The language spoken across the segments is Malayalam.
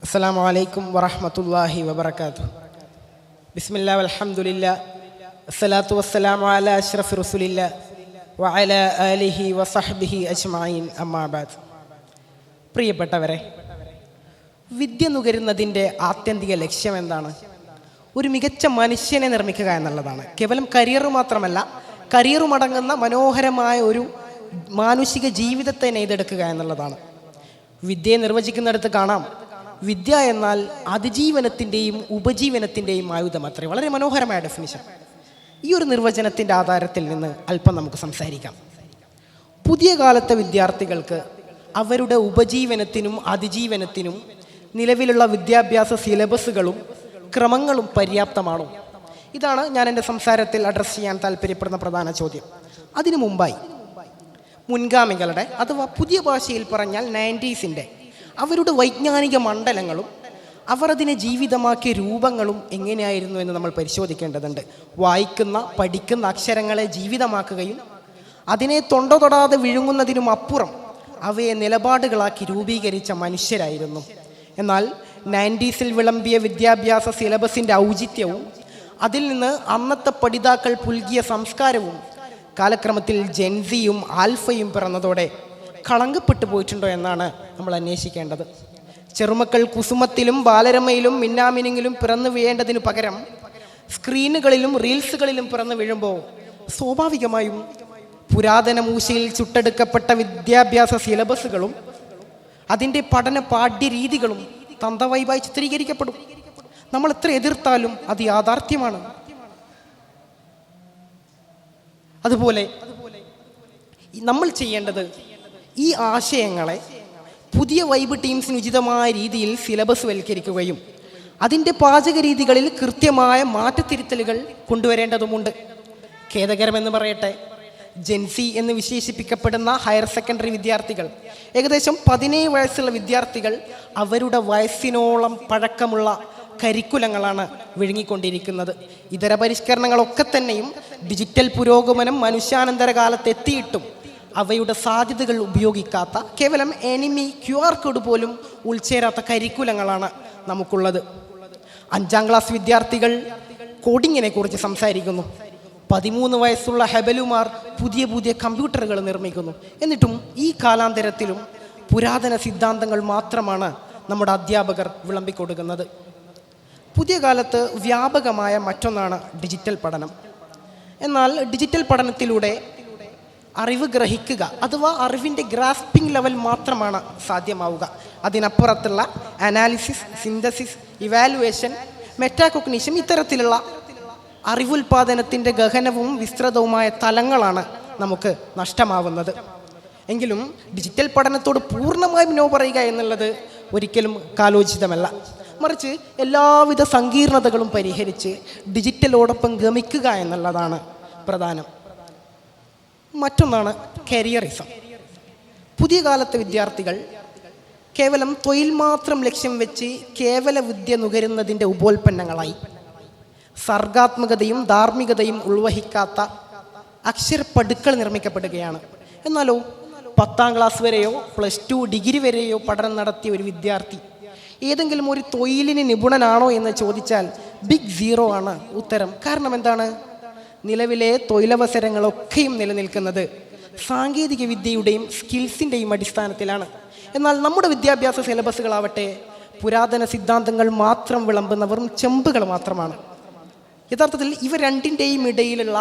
അസ്സലാമു അലൈക്കും വറഹ്മത്തുള്ളാഹി വബറകാതുഹു. ബിസ്മില്ലാ വൽഹംദുലില്ലാ വസ്സലാത്തു വസ്സലാമു അലാ അഷ്റഫി റസൂലില്ലാ വഅലാ ആലിഹി വസഹ്ബിഹി അജ്മഈൻ അമ്മാ ബഅദ്. പ്രിയപ്പെട്ടവരെ, വിദ്യ നുകരുന്നതിൻ്റെ ആത്യന്തിക ലക്ഷ്യം എന്താണ്? ഒരു മികച്ച മനുഷ്യനെ നിർമ്മിക്കുക എന്നുള്ളതാണ്. കേവലം കരിയർ മാത്രമല്ല, കരിയറുമടങ്ങുന്ന മനോഹരമായ ഒരു മാനുഷിക ജീവിതത്തെ നെയ്തെടുക്കുക എന്നുള്ളതാണ്. വിദ്യയെ നിർവചിക്കുന്നിടത്ത് കാണാം, വിദ്യ എന്നാൽ അതിജീവനത്തിൻ്റെയും ഉപജീവനത്തിൻ്റെയും ആയുധം അത്രേ. വളരെ മനോഹരമായ ഡെഫിനിഷൻ. ഈ ഒരു നിർവചനത്തിൻ്റെ ആധാരത്തിൽ നിന്ന് അല്പം നമുക്ക് സംസാരിക്കാം. പുതിയ കാലത്തെ വിദ്യാർത്ഥികൾക്ക് അവരുടെ ഉപജീവനത്തിനും അതിജീവനത്തിനും നിലവിലുള്ള വിദ്യാഭ്യാസ സിലബസുകളും ക്രമങ്ങളും പര്യാപ്തമാണോ? ഇതാണ് ഞാൻ എൻ്റെ സംസാരത്തിൽ അഡ്രസ്സ് ചെയ്യാൻ താല്പര്യപ്പെടുന്ന പ്രധാന ചോദ്യം. അതിനു മുമ്പായി മുൻഗാമികളുടെ, അഥവാ പുതിയ ഭാഷയിൽ പറഞ്ഞാൽ 90s അവരുടെ വൈജ്ഞാനിക മണ്ഡലങ്ങളും അവർ അതിനെ ജീവിതമാക്കിയ രൂപങ്ങളും എങ്ങനെയായിരുന്നു എന്ന് നമ്മൾ പരിശോധിക്കേണ്ടതുണ്ട്. വായിക്കുന്ന പഠിക്കുന്ന അക്ഷരങ്ങളെ ജീവിതമാക്കുകയും അതിനെ തൊടാതെ വിഴുങ്ങുന്നതിനും അപ്പുറം അവയെ നിലപാടുകളാക്കി രൂപീകരിച്ച മനുഷ്യരായിരുന്നു. എന്നാൽ 90s വിളമ്പിയ വിദ്യാഭ്യാസ സിലബസിൻ്റെ ഔചിത്യവും അതിൽ നിന്ന് അന്നത്തെ പഠിതാക്കൾ പുൽകിയ സംസ്കാരവും കാലക്രമത്തിൽ ജെൻസിയും ആൽഫയും പിറന്നതോടെ കളങ്കപ്പെട്ടു പോയിട്ടുണ്ടോ എന്നാണ് നമ്മൾ അന്വേഷിക്കേണ്ടത്. ചെറുമക്കൾ കുസുമത്തിലും ബാലരമയിലും മിന്നാമിനിങ്ങിലും പിറന്നു വീഴേണ്ടതിനു പകരം സ്ക്രീനുകളിലും റീൽസുകളിലും പിറന്നു വീഴുമ്പോൾ സ്വാഭാവികമായും പുരാതന മൂശയിൽ ചുട്ടെടുക്കപ്പെട്ട വിദ്യാഭ്യാസ സിലബസുകളും അതിൻ്റെ പഠന പാഠ്യരീതികളും തന്തവൈബായി ചിത്രീകരിക്കപ്പെടും. നമ്മൾ എത്ര എതിർത്താലും അത് യാഥാർത്ഥ്യമാണ്. അതുപോലെ നമ്മൾ ചെയ്യേണ്ടത് ഈ ആശയങ്ങളെ പുതിയ വൈബ് ടീംസിന് ഉചിതമായ രീതിയിൽ സിലബസ് വൽക്കരിക്കുകയും അതിൻ്റെ പാചക രീതികളിൽ കൃത്യമായ മാറ്റത്തിരുത്തലുകൾ കൊണ്ടുവരേണ്ടതുമുണ്ട്. ഖേദകരമെന്ന് പറയട്ടെ, ജെൻസി എന്ന് വിശേഷിപ്പിക്കപ്പെടുന്ന ഹയർ സെക്കൻഡറി വിദ്യാർത്ഥികൾ, ഏകദേശം 17 വയസ്സുള്ള വിദ്യാർത്ഥികൾ അവരുടെ വയസ്സിനോളം പഴക്കമുള്ള കരിക്കുലങ്ങളാണ് വിഴുങ്ങിക്കൊണ്ടിരിക്കുന്നത്. ഇതര പരിഷ്കരണങ്ങളൊക്കെ തന്നെയും ഡിജിറ്റൽ പുരോഗമനം മനുഷ്യാനന്തര കാലത്തെത്തിയിട്ടും അവയുടെ സാധ്യതകൾ ഉപയോഗിക്കാത്ത, കേവലം എനിമി QR കോഡ് പോലും ഉൾച്ചേരാത്ത കരിക്കുലങ്ങളാണ് നമുക്കുള്ളത്. 5ാം ക്ലാസ് വിദ്യാർത്ഥികൾ കോഡിങ്ങിനെ കുറിച്ച് സംസാരിക്കുന്നു. 13 വയസ്സുള്ള ഹെബലുമാർ പുതിയ പുതിയ കമ്പ്യൂട്ടറുകൾ നിർമ്മിക്കുന്നു. എന്നിട്ടും ഈ കാലാന്തരത്തിലും പുരാതന സിദ്ധാന്തങ്ങൾ മാത്രമാണ് നമ്മുടെ അധ്യാപകർ വിളമ്പിക്കൊടുക്കുന്നത്. പുതിയ കാലത്ത് വ്യാപകമായ മറ്റൊന്നാണ് ഡിജിറ്റൽ പഠനം. എന്നാൽ ഡിജിറ്റൽ പഠനത്തിലൂടെ അറിവ് ഗ്രഹിക്കുക, അഥവാ അറിവിൻ്റെ ഗ്രാസ്പിംഗ് ലെവൽ മാത്രമാണ് സാധ്യമാവുക. അതിനപ്പുറത്തുള്ള അനാലിസിസ്, സിന്തസിസ്, ഇവാലുവേഷൻ, മെറ്റാകോഗ്നിഷൻ, ഇത്തരത്തിലുള്ള അറിവുൽപാദനത്തിൻ്റെ ഗഹനവും വിസ്തൃതവുമായ തലങ്ങളാണ് നമുക്ക് നഷ്ടമാവുന്നത്. എങ്കിലും ഡിജിറ്റൽ പഠനത്തോട് പൂർണ്ണമായും നോ പറയുക എന്നുള്ളത് ഒരിക്കലും കാലോചിതമല്ല. മറിച്ച് എല്ലാവിധ സങ്കീർണതകളും പരിഹരിച്ച് ഡിജിറ്റലോടൊപ്പം ഗമിക്കുക എന്നുള്ളതാണ് പ്രധാനം. മറ്റൊന്നാണ് കരിയറിസം. പുതിയ കാലത്തെ വിദ്യാർത്ഥികൾ കേവലം തൊഴിൽ മാത്രം ലക്ഷ്യം വെച്ച് കേവല വിദ്യ നുകരുന്നതിൻ്റെ ഉപോൽപ്പന്നങ്ങളായി സർഗാത്മകതയും ധാർമ്മികതയും ഉൾവഹിക്കാത്ത അക്ഷരപ്പടുക്കൾ നിർമ്മിക്കപ്പെടുകയാണ്. എന്നാലോ 10ാം ക്ലാസ് വരെയോ +2 ഡിഗ്രി വരെയോ പഠനം നടത്തിയ ഒരു വിദ്യാർത്ഥി ഏതെങ്കിലും ഒരു തൊഴിലിന് നിപുണനാണോ എന്ന് ചോദിച്ചാൽ ബിഗ് സീറോ ആണ് ഉത്തരം. കാരണം എന്താണ്? നിലവിലെ തൊഴിലവസരങ്ങളൊക്കെയും നിലനിൽക്കുന്നത് സാങ്കേതിക വിദ്യയുടെയും സ്കിൽസിൻ്റെയും അടിസ്ഥാനത്തിലാണ്. എന്നാൽ നമ്മുടെ വിദ്യാഭ്യാസ സിലബസുകളാവട്ടെ പുരാതന സിദ്ധാന്തങ്ങൾ മാത്രം വിളമ്പുന്ന വെറും ചെമ്പുകൾ മാത്രമാണ്. യഥാർത്ഥത്തിൽ ഇവ രണ്ടിൻ്റെയും ഇടയിലുള്ള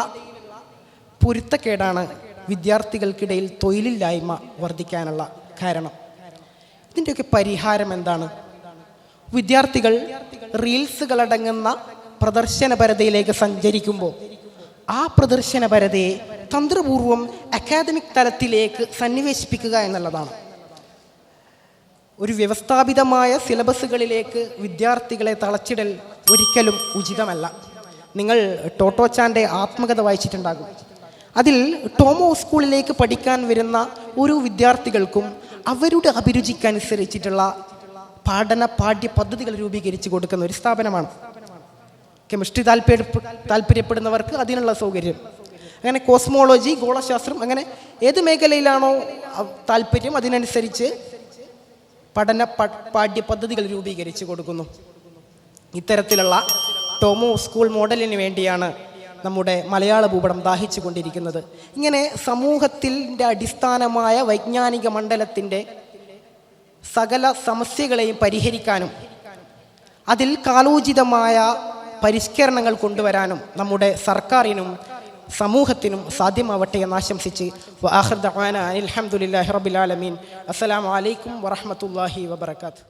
പൊരുത്തക്കേടാണ് വിദ്യാർത്ഥികൾക്കിടയിൽ തൊഴിലില്ലായ്മ വർദ്ധിക്കാനുള്ള കാരണം. ഇതിൻ്റെയൊക്കെ പരിഹാരം എന്താണ്? വിദ്യാർത്ഥികൾ റീൽസുകളടങ്ങുന്ന പ്രദർശനപരതയിലേക്ക് സഞ്ചരിക്കുമ്പോൾ ആ പ്രദർശനപരതയെ തന്ത്രപൂർവം അക്കാദമിക് തലത്തിലേക്ക് സന്നിവേശിപ്പിക്കുക എന്നുള്ളതാണ്. ഒരു വ്യവസ്ഥാപിതമായ സിലബസുകളിലേക്ക് വിദ്യാർത്ഥികളെ തളച്ചിടൽ ഒരിക്കലും ഉചിതമല്ല. നിങ്ങൾ ടോട്ടോച്ചാൻ്റെ ആത്മകഥ വായിച്ചിട്ടുണ്ടാകും. അതിൽ ടോമോ സ്കൂളിലേക്ക് പഠിക്കാൻ വരുന്ന ഓരോ വിദ്യാർത്ഥികൾക്കും അവരുടെ അഭിരുചിക്കനുസരിച്ചിട്ടുള്ള പാഠ്യ പദ്ധതികൾ രൂപീകരിച്ച് കൊടുക്കുന്ന ഒരു സ്ഥാപനമാണ്. കെമിസ്ട്രി താല്പര്യപ്പെടുന്നവർക്ക് അതിനുള്ള സൗകര്യം, അങ്ങനെ കോസ്മോളജി, ഗോളശാസ്ത്രം, അങ്ങനെ ഏത് മേഖലയിലാണോ താല്പര്യം അതിനനുസരിച്ച് പാഠ്യപദ്ധതികൾ രൂപീകരിച്ചു കൊടുക്കുന്നു. ഇത്തരത്തിലുള്ള ടോമോ സ്കൂൾ മോഡലിന് വേണ്ടിയാണ് നമ്മുടെ മലയാള ഭൂപടം ദാഹിച്ചു കൊണ്ടിരിക്കുന്നത്. ഇങ്ങനെ സമൂഹത്തിൻ്റെ അടിസ്ഥാനമായ വൈജ്ഞാനിക മണ്ഡലത്തിൻ്റെ സകല സമസ്യകളെയും പരിഹരിക്കാനും അതിൽ കാലോചിതമായ പരിഷ്കരണങ്ങൾ കൊണ്ടുവരാനും നമ്മുടെ സർക്കാരിനും സമൂഹത്തിനും സാധ്യമാവട്ടെ എന്ന് ആശംസിച്ച് വആഖിറു ദഅ്വാനാ അൽഹംദുലില്ലാഹി റബ്ബിൽ ആലമീൻ. അസ്സലാമു അലൈക്കും വറഹ്മത്തുള്ളാഹി വബറകാതുഹു.